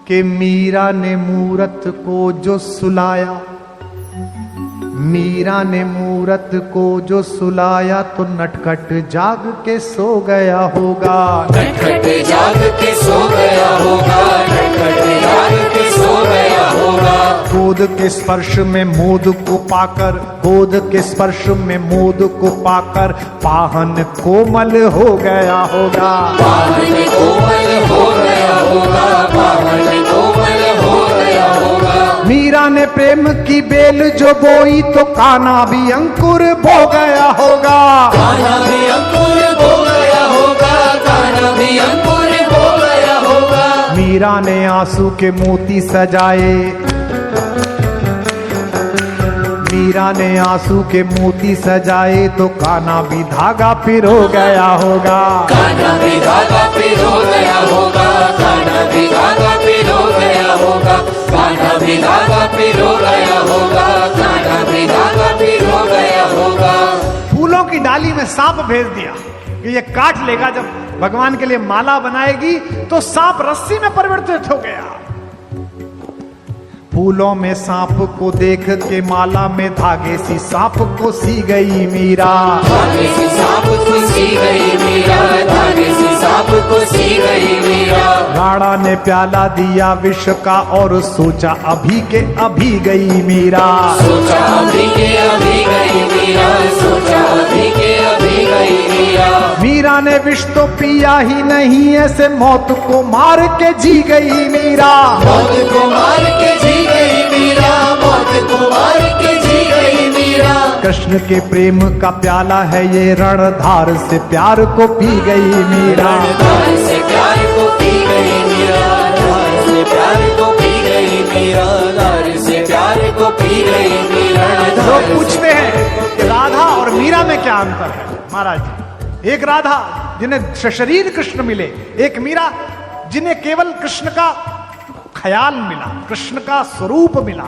कि मीरा ने मूरत को जो सुलाया, मीरा ने मूरत को जो सुलाया तो नटखट जाग के सो गया होगा, नटखट जाग के सो गया होगा, नटखट जाग के सो गया होगा। गोद के स्पर्श में मोद को पाकर, गोद के स्पर्श में मोद को पाकर पाहन कोमल हो गया होगा, पाहन कोमल हो गया होगा, पाहन कोमल हो गया होगा। मीरा ने प्रेम की बेल जो बोई तो कान्हा भी अंकुर बो गया होगा, कान्हा भी अंकुर बो गया होगा, कान्हा भी अंकुर बो गया होगा। मीरा ने आंसू के मोती सजाए, मीरा ने आंसू के मोती सजाए तो कान्हा भी धागा पिरो गया होगा, कान्हा भी धागा पिरो गया होगा, कान्हा भी धागा पिरो गया होगा, कान्हा भी धागा पिरो गया होगा, कान्हा भी धागा पिरो गया होगा। फूलों की डाली में सांप भेज दिया कि ये काट लेगा, जब भगवान के लिए माला बनाएगी तो सांप रस्सी में परिवर्तित हो गया। फूलों में सांप को देख के माला में धागे सी सांप को सी गई मीरा, धागे सी सांप को सी गई मीरा, धागे सी सांप को सी गई मीरा। राणा ने प्याला दिया विष का और सोचा अभी के अभी गई मीरा, सोचा अभी के अभी गई मीरा, सोचा अभी के अभी गई मीरा। मीरा ने विष तो पिया ही नहीं, ऐसे मौत को मार के जी गई मीरा, मौत को मार के जी गई मीरा, मौत को मार के जी गई मीरा। कृष्ण के प्रेम का प्याला है ये, रणधार से प्यार को पी गई मीरा, रणधार से प्यार को पी गई मीरा, रणधार से प्यार को पी गई मीरा, रणधार से प्यार को पी गई मीरा। लोग पूछते हैं कि राधा और मीरा में क्या अंतर है। महाराज जी, एक राधा जिन्हें सशरीर कृष्ण मिले, एक मीरा जिन्हें केवल कृष्ण का ख्याल मिला, कृष्ण का स्वरूप मिला,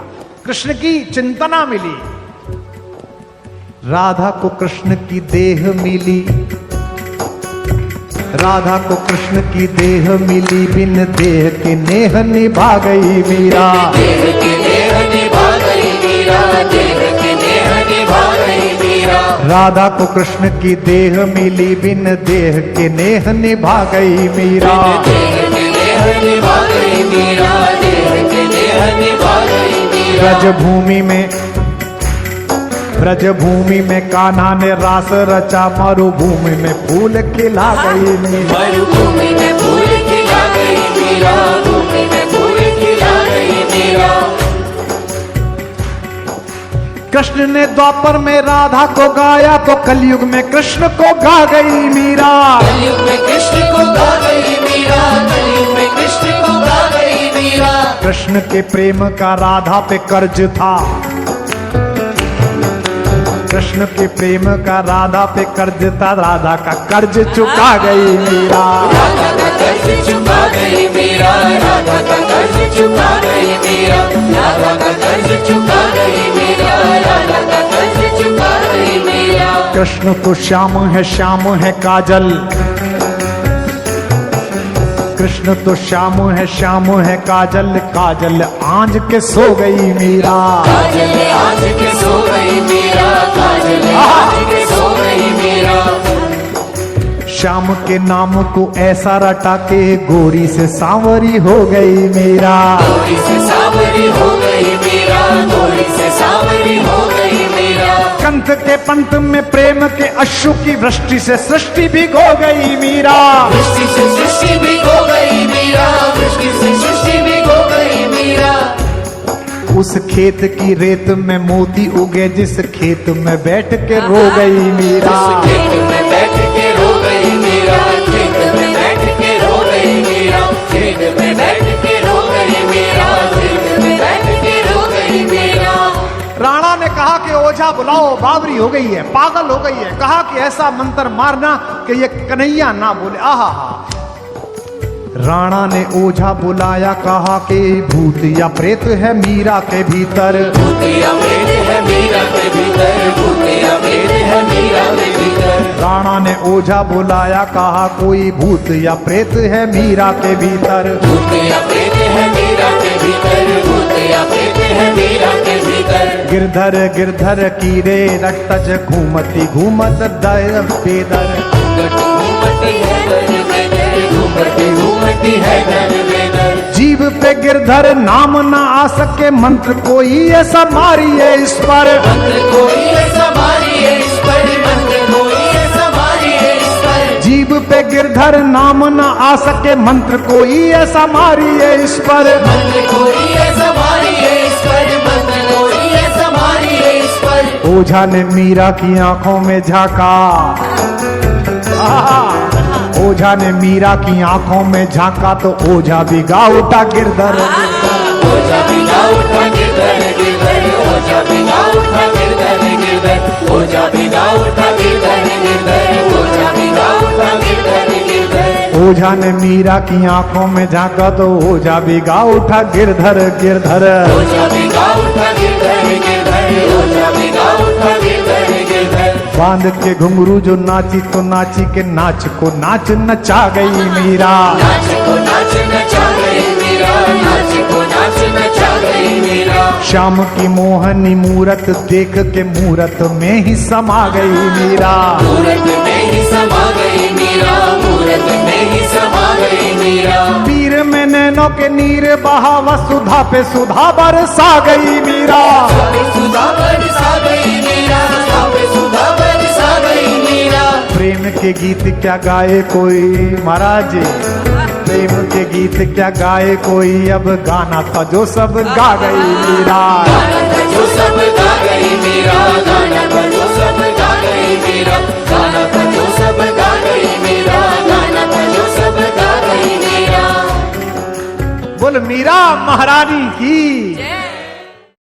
कृष्ण की चिंतना मिली। राधा को कृष्ण की देह मिली, राधा को कृष्ण की देह मिली, बिन देह के नेह निभा गई मीरा, देह के नेह निभा गई मीरा, देह के नेह निभा गई मीरा। राधा को कृष्ण की देह मिली, बिन देह के नेह निभा गई मीरा, देह के नेह निभा गई मीरा, देह के नेह निभा गई मीरा। ब्रजभूमि में कान्हा ने रास रचा, मरुभूमि में फूल खिला गई मीरा, मरुभूमि में फूल खिला गई मीरा, भूमि में फूल खिला गई मीरा। कृष्ण ने द्वापर में राधा को गाया तो कलयुग में कृष्ण को गा गई मीरा, कलयुग में कृष्ण को गा गई मीरा, कलयुग में कृष्ण को गा गई मीरा। कृष्ण के प्रेम का राधा पे कर्ज था, कृष्ण के प्रेम का राधा पे कर्ज था, राधा का कर्ज चुका गई मीरा, राधा का कर्ज चुका गई मीरा, राधा का कर्ज चुका गई मीरा, राधा का कर्ज चुका गई मीरा, राधा का कर्ज चुका गई मीरा। कृष्ण तो श्याम है काजल, कृष्ण तो श्याम है काजल, काजल आंज के सो गई मीरा, काजल आज के सो गई मीरा, काजल आज के सो गई मीरा। श्याम के नाम को ऐसा रटा के गोरी से सांवरी हो गई मीरा, गोरी से सांवरी हो गई मीरा, गोरी से सांवरी हो गई मीरा। कंठ के पंथ में प्रेम के अश्रु की वृष्टि से सृष्टि भिगो गई मीरा, वृष्टि से सृष्टि भी हो गई मीरा, वृष्टि से सृष्टि भी हो गई मीरा। उस खेत की रेत में मोती उगे, जिस खेत में बैठ के रो गई मीरा, उस खेत में बैठ के रो गई मीरा, खेत में बैठ के रो गई मीरा, खेत में बैठ के रो गई मीरा, खेत में बैठ के रो गई मीरा। राणा ने कहा कि ओझा बुलाओ, बावरी हो गई है, पागल हो गई है, कहा कि ऐसा मंत्र मारना कि ये कन्हैया ना बोले। आहा हा। राणा ने ओझा बुलाया, कहा कि भूत या प्रेत है मीरा के भीतर, भूत या प्रेत है मीरा के भीतर, भूत या प्रेत है मीरा के भीतर। राणा ने ओझा बुलाया, कहा कोई भूत या प्रेत है मीरा के भीतर, भूत या प्रेत है मीरा गिरधर गिरधर की रे रक्तज घूमती घूमत दर बेदर। घूमती है दर बेदर, घूमती है दर बेदर। जीव पे गिरधर नाम न आ सके, मंत्र कोई ऐसा मारिए इस पर। मंत्र कोई ऐसा मारिए इस पर, मंत्र कोई ऐसा मारिए इस पर। जीव पे गिरधर नाम न आ सके, मंत्र कोई ऐसा मारिए इस पर। मंत्र कोई ऐसा मारिए इस पर, मंत्र कोई ऐसा मारिए इस पर। ओझा ने मीरा की आंखों में झांका, ओझा ने मीरा की आंखों में झांका तो ओझा भी गा उठा गिरधर। ओझा भी गा उठा गिरधर गिरधर, ओझा भी गा उठा गिरधर गिरधर, ओझा भी गा उठा गिरधर गिरधर, ओझा भी गा उठा गिरधर गिरधर। ओझा ने मीरा की आंखों में झांका तो ओझा भी गा उठा गिरधर गिरधर। ओझा भी गा उठा गिरधर गिरधर, ओझा भी गा उठा गिरधर गिरधर। बांध के घुंघरू जो नाची तो नाची के नाच को नाच नचा गई मीरा। नाच को नाच नचा गई मीरा, नाच को नाच नचा गई मीरा। श्याम की मोहनी मूरत देख के मूरत में ही समा गई मीरा। मूरत में ही समा गई मीरा, मूरत में ही समा गई मीरा। पीर में नैनों के नीर बहा वसुधा पे सुधा बरसा गई मीरा। सुधा बरसा गई मीरा, सुधा बरसा गई मीरा। प्रेम के गीत क्या गाए कोई महाराज जी, प्रेम के गीत क्या गाए कोई, अब गाना था जो सब गा गई मीरा। गाना था जो सब गा गई मीरा, गाना था जो सब गा गई मीरा, गाना था जो सब गा गई मीरा, गाना था जो सब गा गई मीरा। बोल मीरा महारानी की।